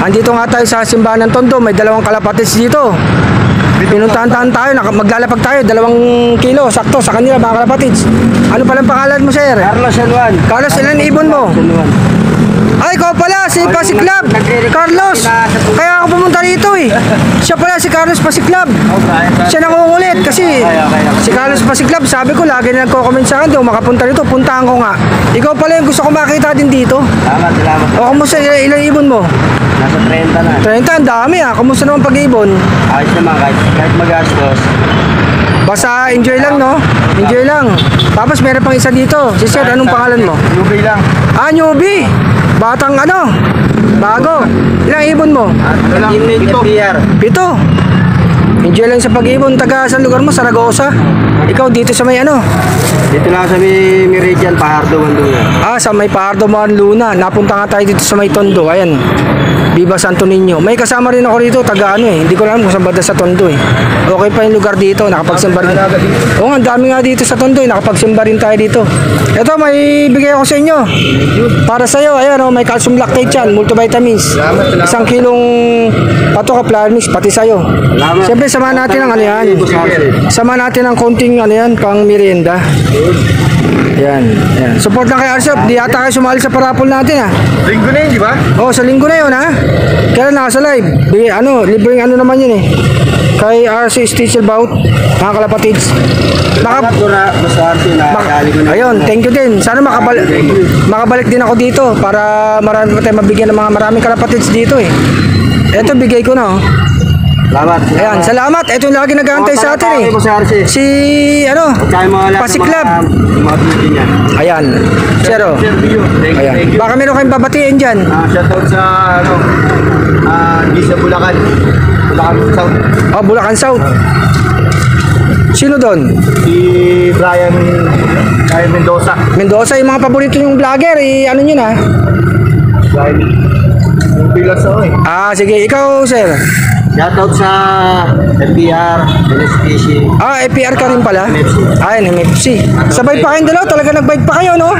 Andito nga tayo sa simbahan ng Tondo, may dalawang kalapatids dito. Pinuntahan tayo, maglalapag tayo, 2 kilo, sakto sa kanila mga kalapatids. Ano palang pangalan mo, sir? Carlos San Juan. Carlos, ilan ibon mo? Ay, ikaw pala, si Pasiklab. Carlos, kaya ako pumunta dito eh. Siya pala si Carlos Pasiklab. Siya nangungulit kasi si Carlos Pasiklab, sabi ko, lagi na nagko-comment sa akin, di ako makapunta dito, puntahan ko nga. Ikaw pala yung gusto ko makita din dito. Salamat. O, kumusta, ilang ibon mo? Nasa 30 na. 30, ang dami ah. Kumusta naman pag-ibon? Ayos naman, kahit magastos. Basta enjoy lang, no? Enjoy lang. Tapos meron pang isa dito. Si Sir, anong pangalan mo? Newbie lang. Ah, newbie. Batang ano? Bago. Ilang ibon mo? Ito. Pito. Enjoy lang sa pag-ibon. Taga saan lugar mo? Saragosa? Ikaw dito sa may ano? Dito na sa may Meridian, Pahardo, Manduna. Ah, sa may Pahardo, Luna. Napunta nga tayo dito sa may Tondo. Ayan. Viva Santo Niño. May kasama rin ako rito, taga ano eh. Hindi ko alam kung saan banda sa Tondo eh. Okay pa yung lugar dito, nakapagsimba rin. Oo nga, ang dami nga dito sa Tondo eh. Nakapagsimba rin tayo dito. Ito, may bigay ako sa inyo. Para sa'yo, ayan o, may calcium lactate yan, multivitamins. 1 kilong pato ka flour mix, pati sa'yo. Siyempre, samahan natin ang ano yan. Samahan natin ang konting ano yan, pang merienda. Yan. Support lang kay Arsop. Di ata kayo sumali sa parapol natin ha. Linggo na yun, di ba? Oo, sa linggo na yun ha. Kaya nasa live. Libreng ano naman yun eh. Kay RC Stitchel Bout, mga kalapatids. Ayun, thank you din. Sana makabalik din ako dito para marami pa tayo mabigyan ng mga maraming kalapatids dito eh. Eto, bigay ko na oh. Salamat. Ayan, salamat. Ito yung lagi nag-aantay sa atin eh. Si, ano, Pasiklab. Ayan. Zero. Ayan. Baka meron kayong babatiin dyan. Shoutout sa, sa Bulacan. Bulacan South. Oh, Bulacan South. Sino doon? Si Brian Mendoza. Mendoza, yung mga paborito yung vlogger. Ano nyo na? Brian. Yung bilang sa Ah, sige. Ikaw, sir. Shoutout sa FPR, NSPC. Ah, FPR ka rin pala? Ah, NFC. Sabay pa kayong dalawa, talaga nag-bike pa kayo, no?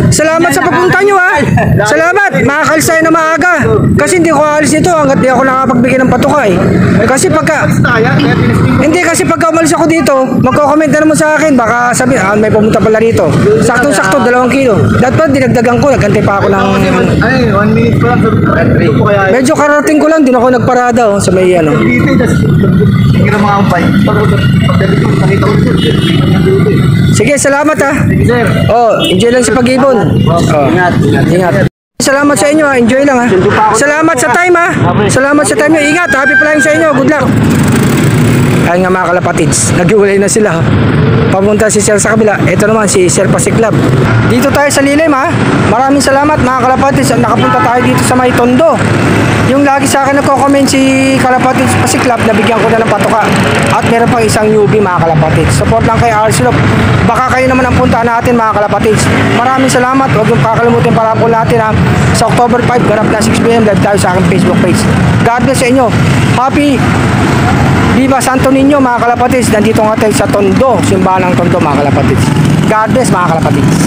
Salamat sa pagpunta nyo, ha? Salamat, makakalsa tayo na maaga. Kasi hindi ko alis nito hanggat di ako nakapagbigay ng patuka, eh. Kasi pagka umalis ako dito, magko-comment na naman sa akin, baka sabi, may pumunta pala rito. Saktong-sakto, 2 kilo. Dapat pa, dinagdagan ko, nagkantay pa ako ng... 1 minute pa lang. Medyo karating ko lang, din ako nagparada, oh, sa may ano. Sige, salamat ha. Oh, enjoy lang sa pag-ibon. Oh, ingat. Salamat sa inyo ha. Enjoy lang ha. Salamat sa time ha. Salamat sa time nyo. Ingat. Happy flying sa inyo. Good luck. Ayun nga mga kalapatids, nag-iulay na sila. Papunta si Sir sa kabila. Ito naman si Sir Pasiklab. Dito tayo sa Lilim ha. Maraming salamat mga kalapatids. Nakapunta tayo dito sa may Tondo. Yung lagi sa akin nagko-comment si Kalapatids Pasiklab, nabigyan ko na ng patuka. At meron pang isang newbie mga kalapatids. Support lang kay Arslop. Baka kayo naman ang puntahan natin mga kalapatids. Maraming salamat. Huwag yung kakalimutin parapol natin ha. Sa October 5, ganap na 6 PM. Live tayo sa aking Facebook page. God bless sa inyo. Happy Viva Santo Niño mga kalapatids. Nandito nga tayo sa Tondo, simbahan ng Tondo mga kalapatids. God bless mga kalapatids.